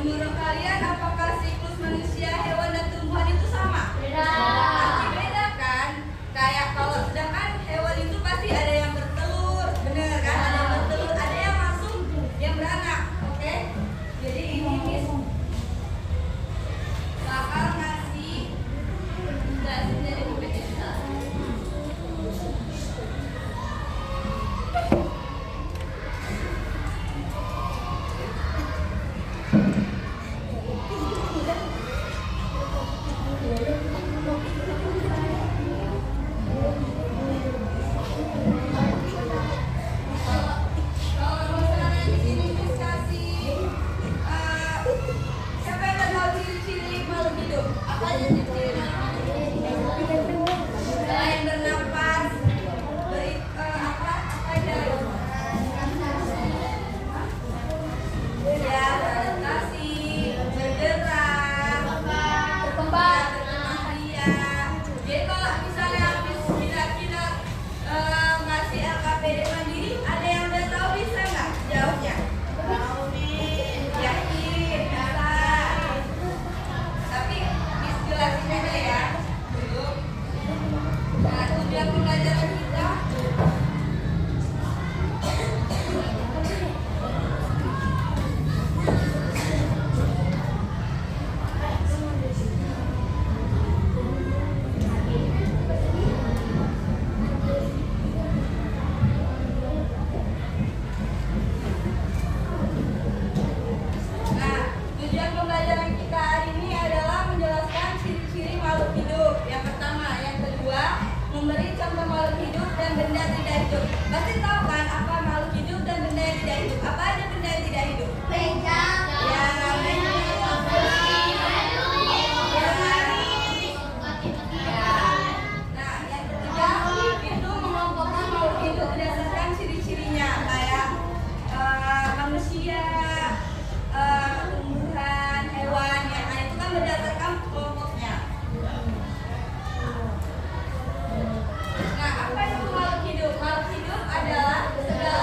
Menurut kalian apakah siklus manusia, hewan, dan tumbuhan itu sama? Beda. Pasti beda kan? Kayak kalau sedangkan hewan itu pasti ada yang bertelur, bener kan? Ada yang bertelur, ada yang langsung yang beranak, oke? Jadi ini Miss bakal ngasih jelasin dari PPT. Kalau misalnya di sini Miss kasih siapa yang udah tahu ciri-ciri makhluk hidup? Apa aja ciri-ciri makhluk hidup? Selain bernapas, apa aja? Ya, beradaptasi, bergerak, berkembang biak. Jadi kalau misalnya habis kira-kira ngasih LKPD mandiri, ada yang udah tahu bisa nggak jawabnya? Yakin, bisa. Tapi Miss jelasin aja ya dulu. Nah, tujuan pembelajaran kita tujuan pembelajaran kita hari ini adalah menjelaskan ciri-ciri makhluk hidup. Yang pertama, yang kedua, memberi contoh makhluk hidup dan benda tidak hidup. Pasti tahu kan apa makhluk hidup dan benda yang tidak hidup? Apa aja benda yang tidak hidup? Meja. Ya, meja, kursi, lemari. Ya. Nah, yang ketiga itu mengelompokkan makhluk hidup berdasarkan ciri-cirinya kayak manusia, tumbuhan, hewan, ya. Nah, itu kan berdasarkan kelompoknya. Nah, apa itu makhluk hidup? Makhluk hidup adalah segala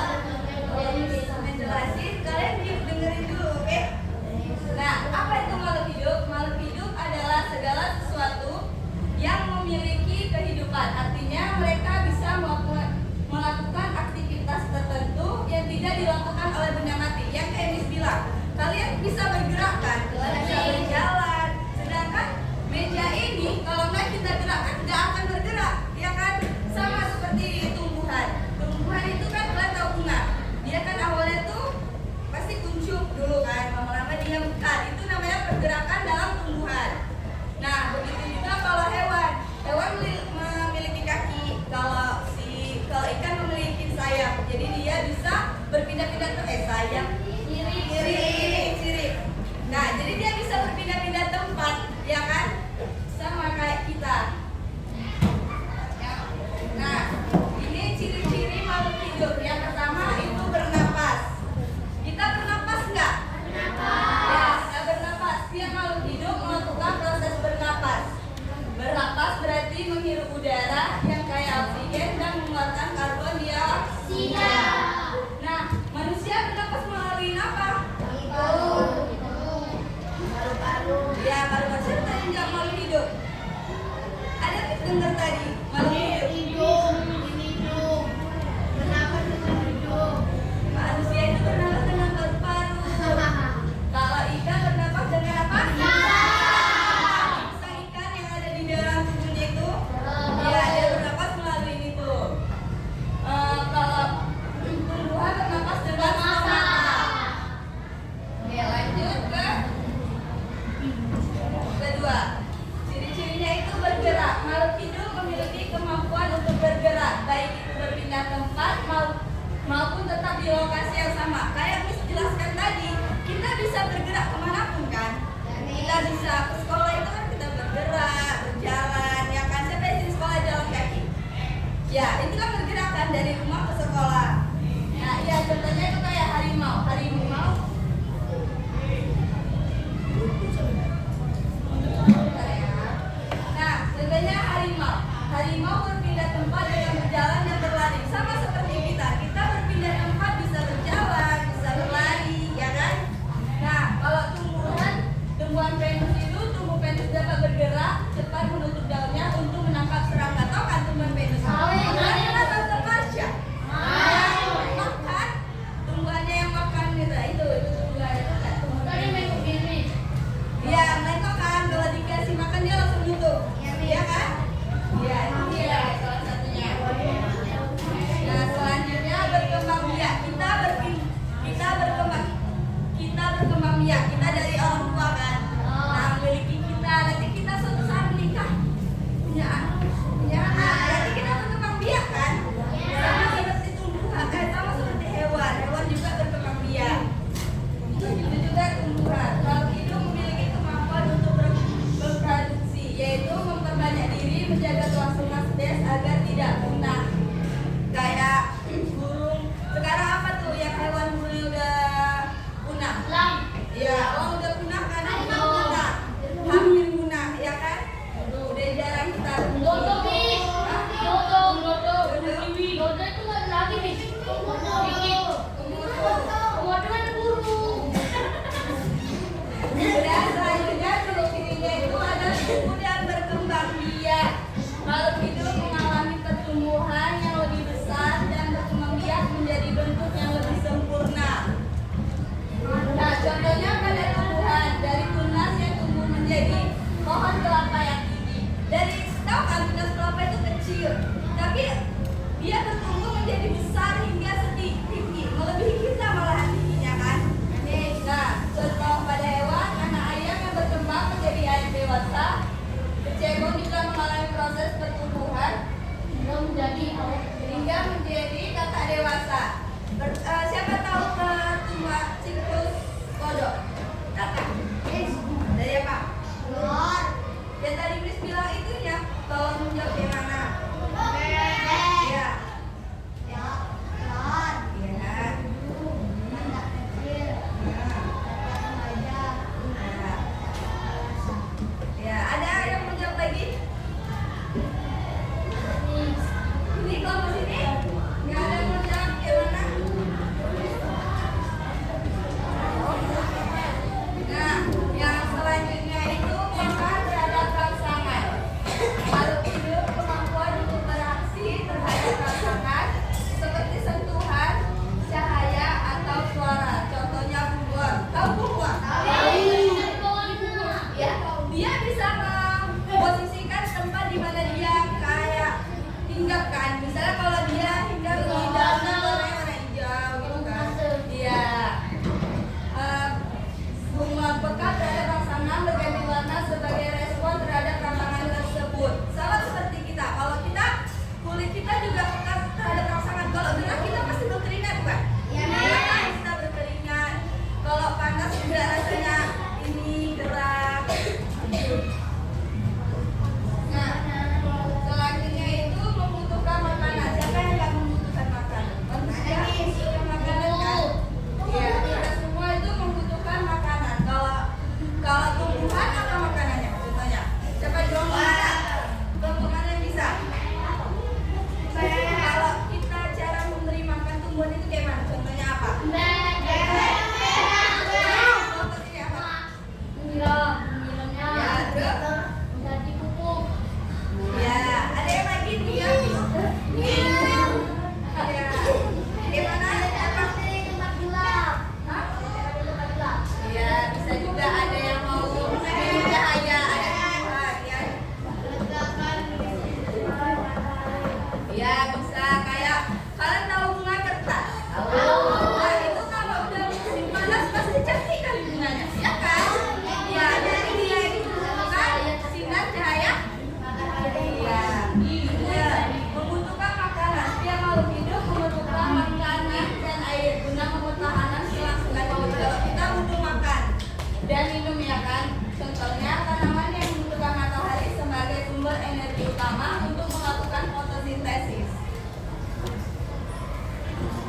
dan minum ya kan. Contohnya tanaman yang membutuhkan matahari sebagai sumber energi utama untuk melakukan fotosintesis.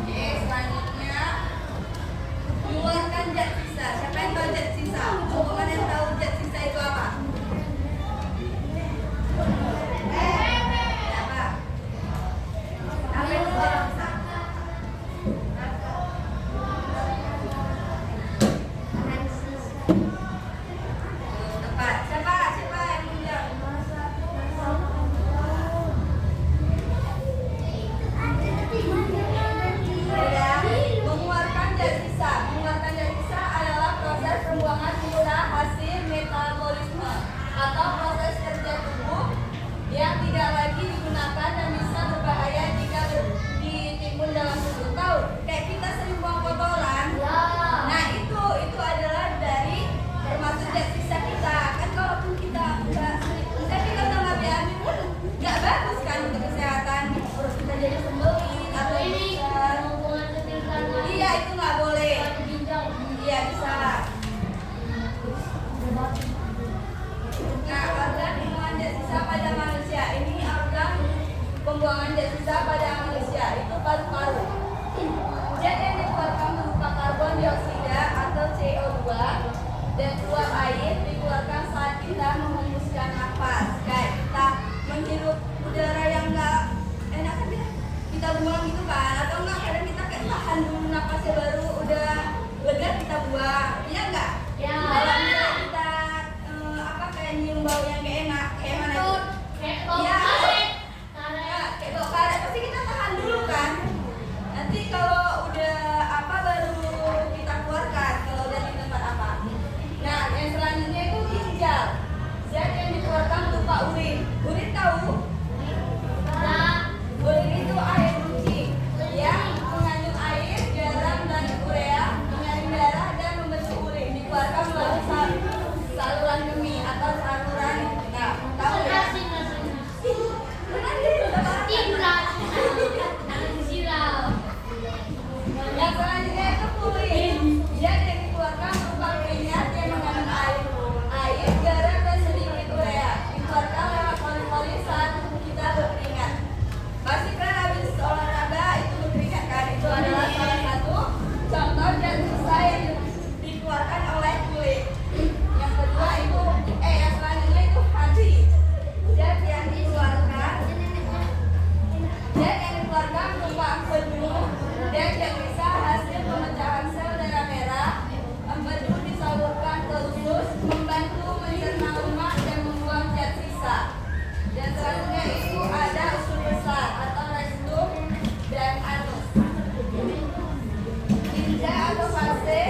Oke, selanjutnya mengeluarkan zat sisa. Siapa yang tahu zat sisa? Bukan yang tahu zat sisa itu apa? Siapa? Apa itu zat sisa? Tepat. Siapa yang menjawab? Mengeluarkan zat sisa. Mengeluarkan zat sisa adalah proses pembuangan sisa hasil metabolisme atau proses kerja tubuh yang tidak lagi digunakan dan bisa berbahaya jika ditimbun dalam tubuh. Tahu? Kayak kita sering buang kotoran. Nah itu adalah dari termasuk zat sisa kita. Kan kalaupun kita nggak nggak BAB pun nggak bagus kan untuk kesehatan. Terus kita jadi sembelit atau iya itu nggak boleh. Iya bisa. Nah, organ pembuangan zat sisa pada manusia. Ini organ pembuangan zat sisa pada manusia itu paru-paru. Zat yang dikeluarkan berupa karbon dioksida atau CO2 dan uap air dikeluarkan saat kita menghembuskan nafas. Kayak kita menghirup udara yang nggak enak kan kita buang gitu kan, atau enggak kadang kita kayak tahan dulu nafasnya baru udah lega kita buang. Iya enggak? Ya. Kalau misalnya kita kayak nyium bau yang gak enak, kayak mana itu? Kayak bau karet. Kayak bau karet pasti kita tahan dulu kan. Nanti kalau udah baru kita keluarkan kalau udah di tempat apa. Nah, yang selanjutnya itu ginjal. Zat yang dikeluarkan berupa urin. Urin tahu? Urin itu air runcing yang mengandung air, garam, dan urea, menyaring darah dan membentuk urin. Dikeluarkan melalui saluran kemih atau saluran. Nah, tahu ya? Yang selanjutnya itu purin. Zat yang dikeluarkan berupa keringat yang mengandung air, garam, dan sedikit urea. Dikeluarkan lewat pori-pori saat tubuh kita berkeringat. Pasti kan habis olahraga itu berkeringat kan? Itu adalah salah satu contoh zat sisa yang dikeluarkan oleh kulit. Yang kedua itu yang selanjutnya itu hati. Zat yang dikeluarkan berupa empedu dan yang bisa hasil pemecahan sel darah merah. Empedu disalurkan ke usus, membantu mencerna lemak dan membuang zat sisa. Dan selanjutnya itu ada usus besar atau restum dan anus. Ginjal atau fase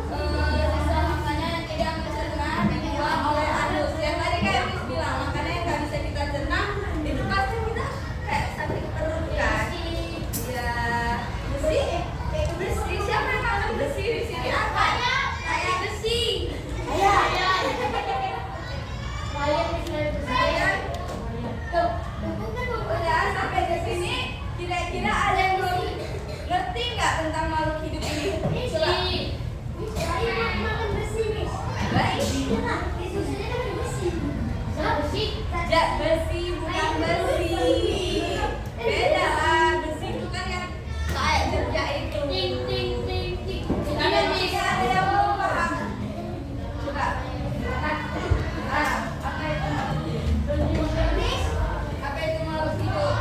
sisa makanan yang tidak mencerna dibuang oleh anus. Yang tadi kayak Miss bilang, makanan yang nggak bisa kita cerna itu pasti kita kayak sakit perut kan. Ya bersih. Siapa yang makan bersih di sini? Apa? Saya bersih. Saya. Tuh, udah sampai di sini. Kira-kira ada yang belum ngerti nggak tentang makhluk hidup ini? Bersih bukan bersih. Beda lah. Bersih itu kan yang kayak kerja itu. Ada yang belum paham? Coba. Apa itu makhluk hidup? Apa itu makhluk hidup?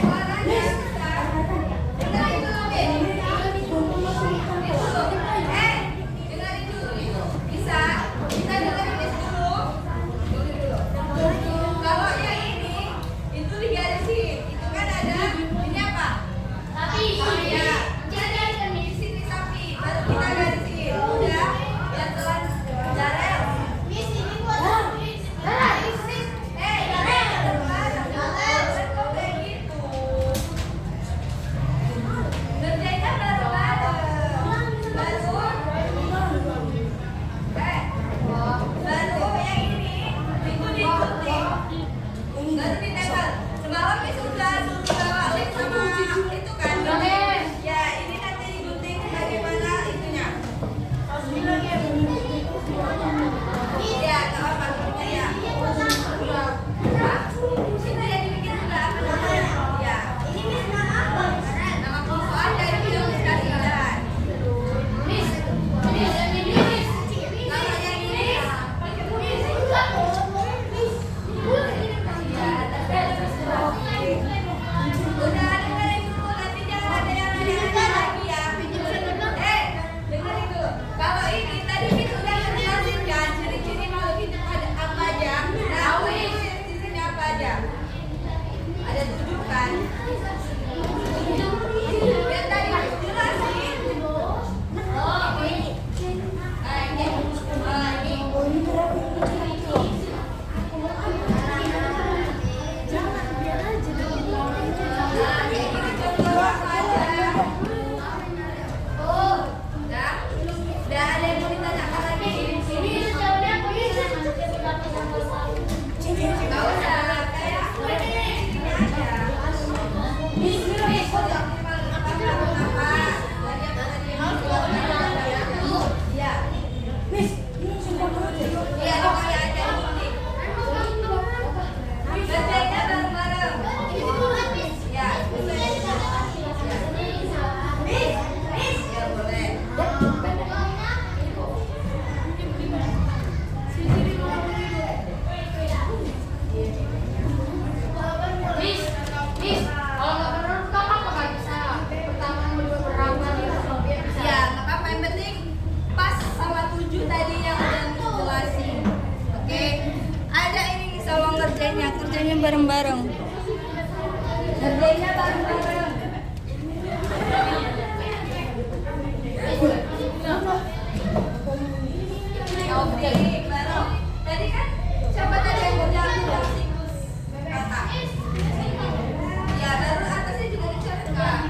suaranya bisa. Dengerin dulu, Bin. Dengerin dulu. Bisa. Kita dengerin dulu. Kalau yang ini, itu digarisin. Itu kan ada, ini apa? Sapi. Ya. Jadi di sini sapi. Baru kita garisin. Udah. Yang telah Jarel. Miss, ini buat Miss. Kerjanya bareng-bareng. Kerjanya bareng-bareng. Oke, bareng. Tadi kan siapa tadi yang kerja siklus kata? Ya, baru atasnya juga dicoret Kak.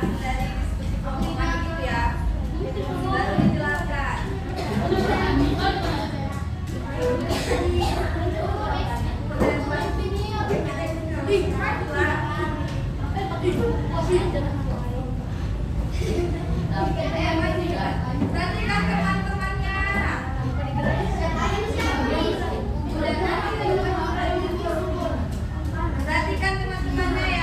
hasil dari diskusi kelompok itu ya. Baru dijelaskan. Perhatikan teman-temannya. Perhatikan teman-temannya ya. Hei, perhatikan teman-temannya.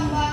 tambah